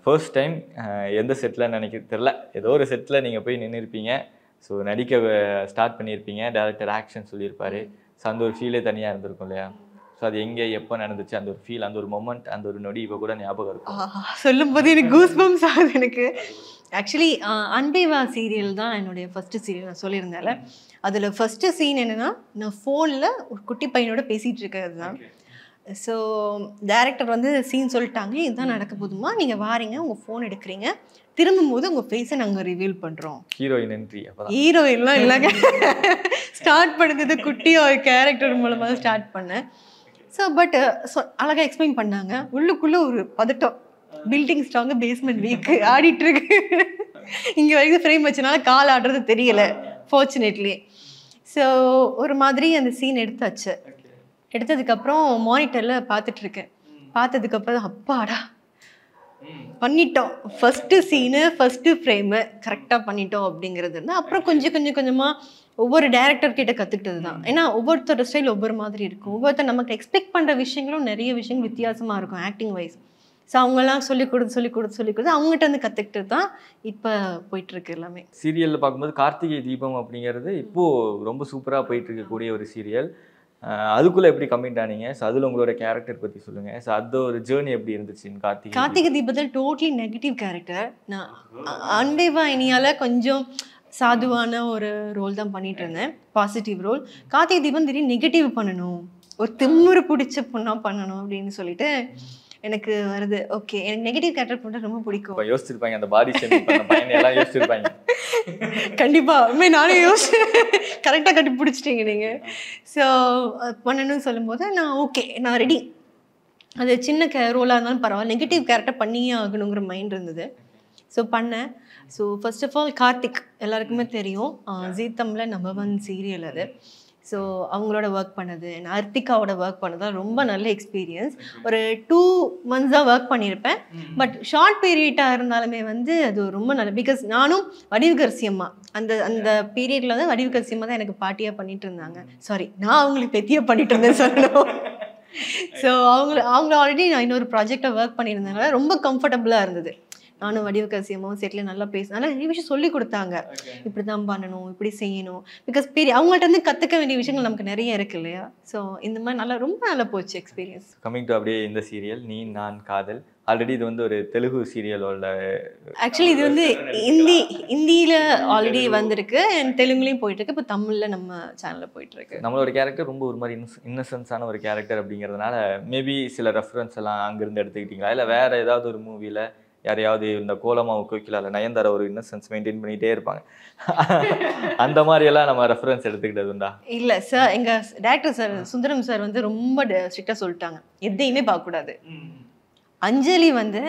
ஃபர்ஸ்ட் டைம் எந்த செட்டில் தெரில, ஏதோ ஒரு செட்டில் நீங்கள் போய் நின்றுருப்பீங்க. ஸோ நடிக்க ஸ்டார்ட் பண்ணியிருப்பீங்க, டேரக்டர் ஆக்ஷன் சொல்லியிருப்பார். ஸோ அந்த ஒரு ஃபீலே தனியாக இருந்திருக்கும் இல்லையா? ஸோ அது எங்கே எப்போ நடந்துச்சு, அந்த ஒரு ஃபீல், அந்த ஒரு மொமெண்ட், அந்த ஒரு நொடி இப்போ கூட ஞாபகம் இருக்கும்? சொல்லும் போது எனக்கு கூஸ் பம்ப்ஸ் ஆகுது. எனக்கு ஆக்சுவலி அன்பே வா சீரியல் தான் என்னுடைய ஃபஸ்ட்டு சீரியல். நான் சொல்லியிருந்தேன்ல, அதில் ஃபஸ்ட்டு சீன் என்னென்னா, நான் ஃபோனில் ஒரு குட்டி பையனோட பேசிகிட்டு இருக்கிறது தான். ஸோ டேரக்டர் வந்து சீன் சொல்லிட்டாங்க, இதுதான் நடக்க போதுமா, நீங்கள் வாரீங்க, உங்கள் ஃபோன் எடுக்கிறீங்க, திரும்பும் போது உங்கள் ஃபேஸை நாங்கள் ரிவீல் பண்ணுறோம். Heroine entry. ஹீரோயின்லாம் இல்லைங்க, ஸ்டார்ட் பண்ணுறது குட்டியோ ஒரு கேரக்டர் மூலமாக ஸ்டார்ட் பண்ணேன். ஸோ பட் அழகாக எக்ஸ்பிளைன் பண்ணாங்க. உள்ளுக்குள்ளே ஒரு பதட்டம், பில்டிங் ஸ்ட்ராங்கு பேஸ்மெண்ட் வீக்கு ஆடிட்டுருக்கு. இங்கே வரைக்கும் ஃப்ரேம் வச்சனால கால் ஆடுறது தெரியலை ஃபார்ச்சுனேட்லி. ஸோ ஒரு மாதிரி அந்த சீன் எடுத்தாச்சு. எடுத்ததுக்கப்புறம் மானிட்டரில் பார்த்துட்ருக்கேன். பார்த்ததுக்கப்புறம் அப்பாடா பண்ணிட்டோம், ஃபஸ்ட்டு சீனு ஃபஸ்ட்டு ஃப்ரேமு கரெக்டாக பண்ணிட்டோம் அப்படிங்கிறது இருந்தால். அப்புறம் கொஞ்சமாக ஒவ்வொரு டேரக்டர் கிட்ட கற்றுக்கிட்டது தான். ஏன்னா ஒவ்வொருத்தரோட ஸ்டைல் ஒவ்வொரு மாதிரி இருக்கும். ஒவ்வொருத்தர் நமக்கு எக்ஸ்பெக்ட் பண்ணுற விஷயங்களும் நிறைய விஷயங்கள் வித்தியாசமாக இருக்கும் ஆக்டிங் வைஸ். ஸோ அவங்கெல்லாம் சொல்லிக் கொடுத்து அவங்ககிட்ட வந்து கற்றுக்கிட்டு தான் இப்போ போயிட்டுருக்கு எல்லாமே. சீரியலில் பார்க்கும்போது கார்த்திகை தீபம் அப்படிங்கிறது இப்போது ரொம்ப சூப்பராக போயிட்டு இருக்கக்கூடிய ஒரு சீரியல். அதுக்குள்ளே எப்படி கமிட் ஆனீங்க? ஸோ அதில் உங்களோட கேரக்டர் பற்றி சொல்லுங்கள். ஸோ அது ஒரு ஜேர்னி எப்படி இருந்துச்சு? கார்த்திகை தீபத்தில் டோட்டலி நெகட்டிவ் கேரக்டர். நான் அன்பே வா இனியால் கொஞ்சம் சாதுவான ஒரு ரோல் தான் பண்ணிட்டு இருந்தேன், பாசிட்டிவ் ரோல். கார்த்திகை தீபம் திடீர்னு நெகட்டிவ் பண்ணணும், ஒரு திமுறு பிடிச்ச பொண்ணா பண்ணணும் அப்படின்னு சொல்லிட்டு எனக்கு வருது. ஓகே, எனக்கு நெகட்டிவ் கேரக்டர் பண்ண ரொம்ப பிடிக்கும். யோசிச்சிருப்பாங்க அந்த பாடி ஷேமிங் எல்லாம் யோசிச்சிருப்பாங்க. கண்டிப்பாக நானே கரெக்டாக கண்டுபிடிச்சிட்டீங்க நீங்கள். ஸோ பண்ணணும்னு சொல்லும்போது நான் ஓகே, நான் ரெடி. அது சின்ன ரோலாக இருந்தாலும் பரவாயில்ல, நெகட்டிவ் கேரக்டர் பண்ணியே ஆகணுங்கிற மைண்ட் இருந்தது. ஸோ பண்ணேன். So first of all Karthik எல்லாருக்குமே தெரியும், ஜீ தமிழில் நம்பர் 1 சீரியல் அது. ஸோ அவங்களோட ஒர்க் பண்ணது, நான் அர்த்திகாவோட ஒர்க் பண்ணதான் ரொம்ப நல்ல எக்ஸ்பீரியன்ஸ். ஒரு 2 months தான் ஒர்க் பண்ணியிருப்பேன். பட் ஷார்ட் பீரியடாக இருந்தாலுமே வந்து அது ரொம்ப நல்ல. பிகாஸ் நானும் வடிவுகரசி அம்மா அந்த அந்த பீரியடில் வந்து வடிவுகரசி அம்மா தான் எனக்கு பாட்டியாக பண்ணிட்டு இருந்தாங்க. சாரி, நான் அவங்களுக்கு பெத்தியாக பண்ணிட்டு இருந்தேன் சொல்லணும். ஸோ அவங்க ஆல்ரெடி நான் இன்னொரு ப்ராஜெக்டை ஒர்க் பண்ணியிருந்தாங்க, ரொம்ப கம்ஃபர்டபுளாக இருந்தது. நானும் வடிவுகரசி அம்மாவும் செட்டில் நல்லா பேசினால நிறைய விஷயம் சொல்லி கொடுத்தாங்க, இப்படி தான் பண்ணணும், இப்படி செய்யணும். பிகாஸ் அவங்கள்ட்ட இருந்து கற்றுக்க வேண்டிய விஷயங்கள் நமக்கு நிறைய இருக்கு இல்லையா? ஸோ இந்த மாதிரி நல்லா ரொம்ப நல்லா போச்சு எக்ஸ்பீரியன்ஸ். கமிங் டு அப்படியே இந்த சீரியல் நீ நான் காதல், ஆல்ரெடி இது வந்து ஒரு தெலுங்கு சீரியலோட. ஆக்சுவலி இது வந்து ஹிந்தியில் ஆல்ரெடி வந்திருக்கு, தெலுங்குலேயும் போயிட்டுருக்கு, இப்போ தமிழில் நம்ம சேனலில் போயிட்டுருக்கு. நம்மளோட கேரக்டர் ரொம்ப ஒரு மாதிரி இன்னசென்ஸான ஒரு கேரக்டர் அப்படிங்கிறதுனால மேபி சில ரெஃபரன்ஸ் எல்லாம் அங்கேருந்து எடுத்துக்கிட்டீங்களா, இல்லை வேறு ஏதாவது ஒரு மூவியில் யாரையாவது இந்த கோலமாவு கோக்கிலால நயன்தாரா ஒரு இன்னசென்ஸ் மெயின்டைன் பண்ணிகிட்டே இருப்பாங்க, அந்த மாதிரியெல்லாம் நம்ம ரெஃபரன்ஸ் எடுத்துக்கிட்டது உண்டா? இல்லை சார், எங்கள் டேரக்டர் சார் சுந்தரம் சார் வந்து ரொம்ப ஸ்ட்ரிக்டாக சொல்லிட்டாங்க, எதையுமே பார்க்கக்கூடாது. அஞ்சலி வந்து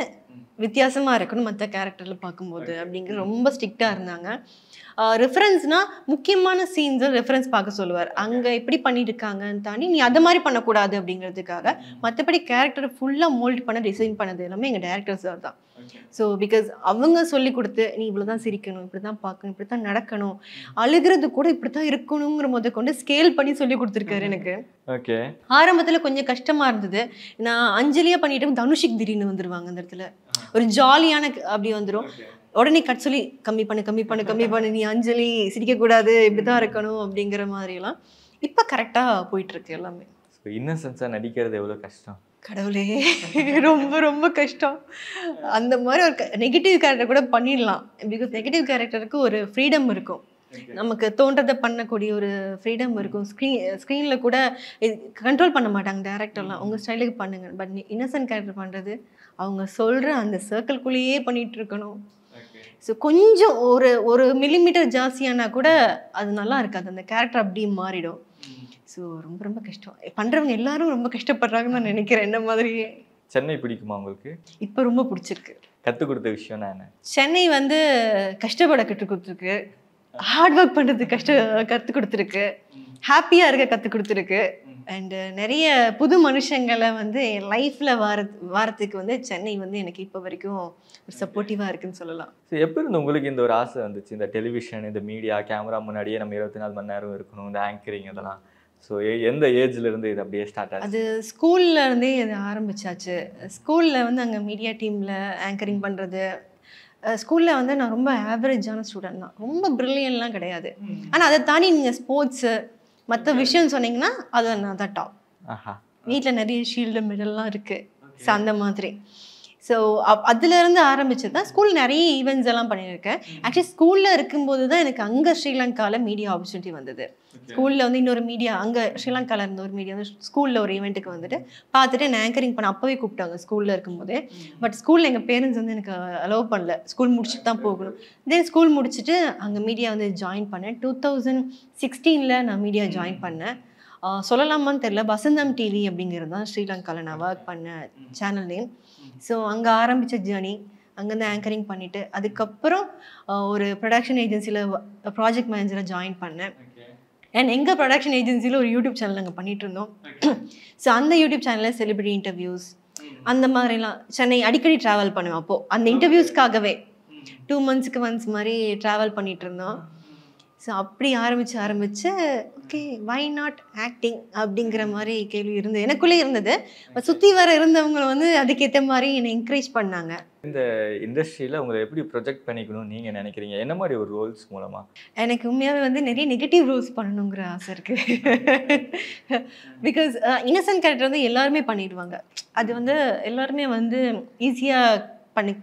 வித்தியாசமாக இருக்கணும் மற்ற கேரக்டரில் பார்க்கும்போது அப்படிங்கிற ரொம்ப ஸ்ட்ரிக்டாக இருந்தாங்க. ரெஃபரன்ஸ்னால் முக்கியமான சீன்ஸை ரெஃபரன்ஸ் பார்க்க சொல்லுவார். அங்கே எப்படி பண்ணிட்டு இருக்காங்கன்னு தாண்டி நீ அதை மாதிரி பண்ணக்கூடாது அப்படிங்கிறதுக்காக. மற்றபடி கேரக்டரை ஃபுல்லாக மோல்ட் பண்ண டிசைன் பண்ணது எல்லாமே எங்கள் டேரக்டர் சார் தான். ஸோ பிகாஸ் அவங்க சொல்லி கொடுத்து நீ இவ்வளோ தான் சிரிக்கணும், இப்படி தான் பார்க்கணும், இப்படி தான் நடக்கணும், அழுகிறது கூட இப்படி தான் இருக்கணுங்கிற முத கொண்டு ஸ்கேல் பண்ணி சொல்லி கொடுத்துருக்காரு எனக்கு. ஓகே, ஆரம்பத்தில் கொஞ்சம் கஷ்டமாக இருந்தது. நான் அஞ்சலியாக பண்ணிட்டு தனுஷிக் திடீர்னு வந்துடுவாங்க அந்த இடத்துல, ஒரு ஜாலியான அப்படி வந்துடும். உடனே கட் சொல்லி கம்மி பண்ணு, நீ அஞ்சலி சிரிக்கக்கூடாது, இப்படி தான் இருக்கணும் அப்படிங்கிற மாதிரிலாம் இப்போ கரெக்டாக போயிட்டுருக்கு எல்லாமே. இன்னசென்ஸாக நடிக்கிறது எவ்வளோ கஷ்டம்? கடவுளே, ரொம்ப ரொம்ப கஷ்டம். அந்த மாதிரி ஒரு நெகட்டிவ் கேரக்டர் கூட பண்ணிடலாம். பிகாஸ் நெகட்டிவ் கேரக்டருக்கு ஒரு ஃப்ரீடம் இருக்கும், நமக்கு தோன்றதை பண்ணக்கூடிய ஒரு ஃப்ரீடம் இருக்கும். ஸ்க்ரீனில் கூட கண்ட்ரோல் பண்ண மாட்டாங்க டேரக்டர்லாம், உங்கள் ஸ்டைலுக்கு பண்ணுங்க. பட் இன்னசென்ட் கேரக்டர் பண்ணுறது அவங்க சொல்கிற அந்த சர்க்கிள்குள்ளேயே பண்ணிகிட்டு இருக்கணும். ஸோ கொஞ்சம் ஒரு மில்லிமீட்டர் ஜாஸ்தியானா கூட அது நல்லா இருக்காது, அந்த கேரக்டர் அப்படியே மாறிடும். ஸோ ரொம்ப ரொம்ப கஷ்டம். பண்ணுறவங்க எல்லாரும் ரொம்ப கஷ்டப்படுறாங்கன்னு நான் நினைக்கிறேன் என்ன மாதிரியே. சென்னை பிடிக்குமா உங்களுக்கு? இப்போ ரொம்ப பிடிச்சிருக்கு. கற்றுக் கொடுத்த விஷயம் என்ன? சென்னை வந்து கஷ்டப்பட கற்றுக் கொடுத்துருக்கு, ஹார்ட் ஒர்க் பண்ணுறது கற்றுக் கொடுத்துருக்கு, ஹாப்பியாக இருக்க கற்றுக் கொடுத்துருக்கு. அண்டு நிறைய புது மனுஷங்களை வந்து என் லைஃப்பில் வாரத்துக்கு வந்து சென்னை வந்து எனக்கு இப்போ வரைக்கும் ஒரு சப்போர்ட்டிவாக இருக்குன்னு சொல்லலாம். ஸோ எப்போ இருந்து உங்களுக்கு இந்த ஒரு ஆசை வந்துச்சு, இந்த டெலிவிஷன், இந்த மீடியா, கேமரா முன்னாடியே நம்ம 24 மணி நேரம் இருக்கணும், இந்த ஆங்கரிங் இதெல்லாம்? ஸோ எந்த ஏஜ்லேருந்து இது அப்படியே ஸ்டார்ட் ஆச்சு? அது ஸ்கூல்ல இருந்தே இது ஆரம்பிச்சாச்சு. ஸ்கூலில் வந்து அங்கே மீடியா டீமில் ஆங்கரிங் பண்ணுறது. ஸ்கூலில் வந்து நான் ரொம்ப ஆவரேஜான ஸ்டூடெண்ட் தான், ரொம்ப ப்ரில்லியன்ட்லாம் கிடையாது. ஆனால் அதை தாண்டி நீங்கள் ஸ்போர்ட்ஸு மற்ற விஷயம் சொன்னீங்கன்னா அது நான் தான் டாப். வீட்டில் நிறைய ஷீல்டு மெடல்லாம் இருக்குது. ஸோ அந்த மாதிரி. ஸோ அதுலேருந்து ஆரம்பிச்சது தான். ஸ்கூல் நிறைய ஈவெண்ட்ஸ் எல்லாம் பண்ணியிருக்கேன். ஆக்சுவலி ஸ்கூலில் இருக்கும்போது தான் எனக்கு அங்கே ஸ்ரீலங்காவில் மீடியா ஆப்பர்ச்சுனிட்டி வந்தது. ஸ்கூலில் வந்து இன்னொரு மீடியா, அங்கே ஸ்ரீலங்காவில் இருந்த ஒரு மீடியா வந்து ஸ்கூலில் ஒரு ஈவெண்ட்டுக்கு வந்துட்டு பார்த்துட்டு நான் ஆங்கரிங் பண்ண அப்போவே கூப்பிட்டாங்க ஸ்கூலில் இருக்கும்போதே. பட் ஸ்கூலில் எங்கள் பேரண்ட்ஸ் வந்து எனக்கு அலோவ் பண்ணல, ஸ்கூல் முடிச்சுட்டு தான் போகணும். தென் ஸ்கூல் முடிச்சுட்டு அங்கே மீடியா வந்து ஜாயின் பண்ணேன். 2016 நான் மீடியா ஜாயின் பண்ணேன். சொல்லலாமான்னு தெரியல, வசந்தம் டிவி அப்படிங்கிறது தான் ஸ்ரீலங்காவில் நான் ஒர்க் பண்ண சேனல் நேம். ஸோ அங்கே ஆரம்பித்த ஜேர்னி, அங்கேருந்து ஆங்கரிங் பண்ணிவிட்டு அதுக்கப்புறம் ஒரு ப்ரொடக்ஷன் ஏஜென்சியில் ப்ராஜெக்ட் மேனேஜராக ஜாயின் பண்ணேன். அண்ட் எங்கள் ப்ரொடக்ஷன் ஏஜென்சியில் ஒரு யூடியூப் சேனல் நாங்கள் பண்ணிகிட்டு இருந்தோம். ஸோ அந்த யூடியூப் சேனலில் செலிபிரிட்டி இன்டர்வியூஸ் அந்த மாதிரிலாம் சென்னை அடிக்கடி ட்ராவல் பண்ணுவேன். அப்போது அந்த இன்டர்வியூஸ்க்காகவே 2 months ஒன்ஸ் மாதிரி ட்ராவல் பண்ணிகிட்டு இருந்தோம். ஸோ அப்படி ஆரம்பித்து ஓகே வை நாட் ஆக்டிங் அப்படிங்கிற மாதிரி கேள்வி இருந்தது, எனக்குள்ளே இருந்தது. சுற்றி வர இருந்தவங்க வந்து அதுக்கேற்ற மாதிரி என்னை என்கரேஜ் பண்ணாங்க. இந்த இண்டஸ்ட்ரியில் உங்களை எப்படி ப்ரொஜெக்ட் பண்ணிக்கணும்னு நீங்கள் நினைக்கிறீங்க? என்ன மாதிரி ஒரு ரோல்ஸ் மூலமாக? எனக்கு உண்மையாகவே வந்து நிறைய நெகட்டிவ் ரோல்ஸ் பண்ணணுங்கிற ஆசை இருக்குது. பிகாஸ் இன்னசென்ட் கேரக்டர் வந்து எல்லாருமே பண்ணிடுவாங்க, அது வந்து எல்லாருமே வந்து ஈஸியாக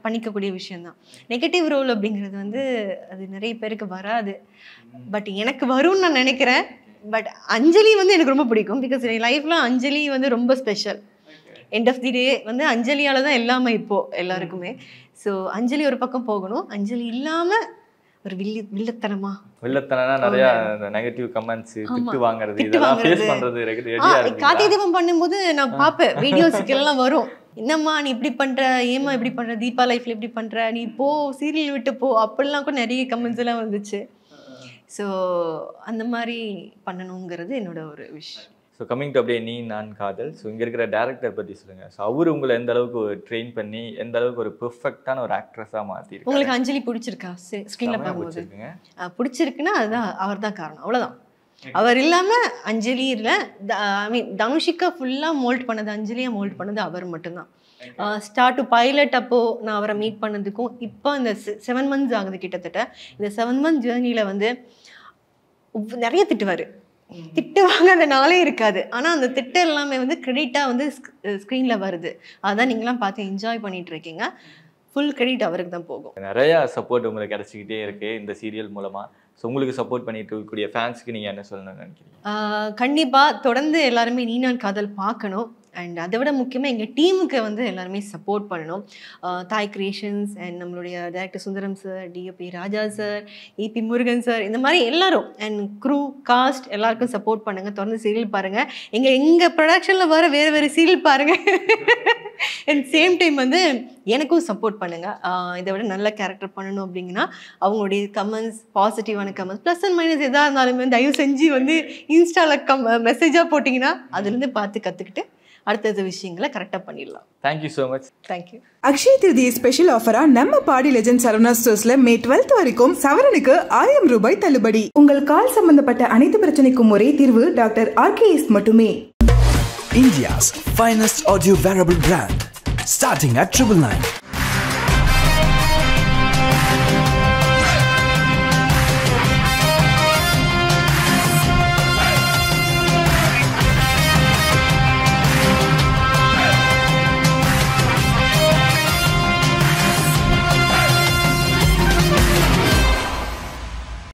பண்ணிக்கக்கூடிய விஷயந்தான். நெகட்டிவ் ரோல் அப்படிங்கிறது வந்து அது நிறைய பேருக்கு வராது. பட் எனக்கு வரும்னு நான் நினைக்கிறேன். பட் அஞ்சலி வந்து எனக்கு ரொம்ப பிடிக்கும். பிகாஸ் என் லைஃப்பில் அஞ்சலி வந்து ரொம்ப ஸ்பெஷல். எண்ட் ஆஃப் தி டே வந்து அஞ்சலியால் தான் எல்லாமே இப்போது எல்லாருக்குமே. ஸோ அஞ்சலி ஒரு பக்கம் போகணும், அஞ்சலி இல்லாமல் ஒரு வில்லத்தனமா நிறைய நெகட்டிவ் கமெண்ட்ஸ், திட்டு வாங்குறது, இதெல்லாம் ஃபேஸ் பண்றது ரெடியா இருக்கு. கார்த்திகை தீபம் பண்ணும்போது நான் பார்ப்பேன், வீடியோஸ்க்கு எல்லாம் வரும், என்னம்மா நீ இப்படி பண்ற, ஏமா இப்படி பண்ற, தீபா லைஃப்ல இப்படி பண்ற, நீ போ சீரியல் விட்டு போ, அப்படிலாம் கூட நிறைய கமெண்ட்ஸ் எல்லாம் வந்துச்சு. ஸோ அந்த மாதிரி பண்ணணுங்கிறது என்னோட ஒரு விஷயம். ஸோ கம்மிங் டு அப்படியே நீ நான் காதல், ஸோ இங்கே இருக்கிற டேரக்டர் பற்றி சொல்லுங்கள். ஸோ அவர் உங்களை எந்த அளவுக்கு ட்ரெயின் பண்ணி எந்த அளவுக்கு ஒரு பெர்ஃபெக்டான ஒரு ஆக்ட்ரஸாக மாற்றிருக்கு? உங்களுக்கு அஞ்சலி பிடிச்சிருக்கா? ஸ்க்ரீனில் பார்க்கும்போது பிடிச்சிருக்குன்னா அதுதான் அவர் தான் காரணம், அவ்வளோதான். அவர் இல்லாமல் அஞ்சலி இல்லை, ஐ மீன் தனுஷிகா ஃபுல்லாக மோல்ட் பண்ணது, அஞ்சலியை மோல்ட் பண்ணது அவர் மட்டும்தான். ஸ்டார்ட் டு பைலட் அப்போது நான் அவரை மீட் பண்ணதுக்கும் இப்போ இந்த 7 months ஆகுது கிட்டத்தட்ட. இந்த 7 month ஜேர்னியில் வந்து நிறைய திட்டு வாங்காத நாளே இருக்காது. ஆனால் அந்த திட்டு எல்லாமே வந்து கிரெடிட்டாக வந்து ஸ்க்ரீனில் வருது. அதான் நீங்களாம் பார்த்து என்ஜாய் பண்ணிட்டு இருக்கீங்க. ஃபுல் கிரெடிட் அவருக்கு தான் போகும். நிறையா சப்போர்ட் உங்களுக்கு கிடச்சிக்கிட்டே இருக்கு இந்த சீரியல் மூலமாக. ஸோ உங்களுக்கு சப்போர்ட் பண்ணிட்டு இருக்கக்கூடிய ஃபேன்ஸ்க்கு நீங்கள் என்ன சொல்லணும்னு நினைக்கிறீங்க? கண்டிப்பாக தொடர்ந்து எல்லாருமே நீ நான் காதல் பார்க்கணும். அண்ட் அதை விட முக்கியமாக எங்கள் டீமுக்கு வந்து எல்லாருமே சப்போர்ட் பண்ணணும். தாய் கிரியேஷன்ஸ் அண்ட் நம்மளுடைய டைரக்டர் சுந்தரம் சார், டிஓபி ராஜா சார், ஏபி முருகன் சார், இந்த மாதிரி எல்லாரும் அண்ட் க்ரூ காஸ்ட் எல்லாருக்கும் சப்போர்ட் பண்ணுங்கள். தொடர்ந்து சீரியல் பாருங்கள். எங்கள் ப்ரொடக்ஷனில் வர வேறு சீரியல் பாருங்கள். அண்ட் சேம் டைம் வந்து எனக்கும் சப்போர்ட் பண்ணுங்கள். இதை விட நல்ல கேரக்டர் பண்ணணும் அப்படிங்கன்னா அவங்களுடைய கமெண்ட்ஸ், பாசிட்டிவான கமெண்ட்ஸ், ப்ளஸ் அண்ட் மைனஸ் எதாக இருந்தாலுமே தயவு செஞ்சு வந்து இன்ஸ்டாவில் மெசேஜாக போட்டிங்கன்னா அதுலேருந்து பார்த்து கற்றுக்கிட்டு அடுத்தது விஷயங்களை கரெக்டாக பண்ணிடலாம். Thank you so much. Thank you. Akshaya Tritiya special ஆஃபராக நம்ம பாடி லெஜண்ட் சரவணா ஸ்டோர்ஸ்ல மே 12th வரைக்கும் சவரனுக்கு 1000 ரூபாய் தள்ளுபடி. உங்கள் கால் சம்பந்தப்பட்ட அனைத்து பிரச்சனைக்கும் ஒரே தீர்வு டாக்டர் RKS மட்டுமே. India's finest audio wearable brand, starting at 999.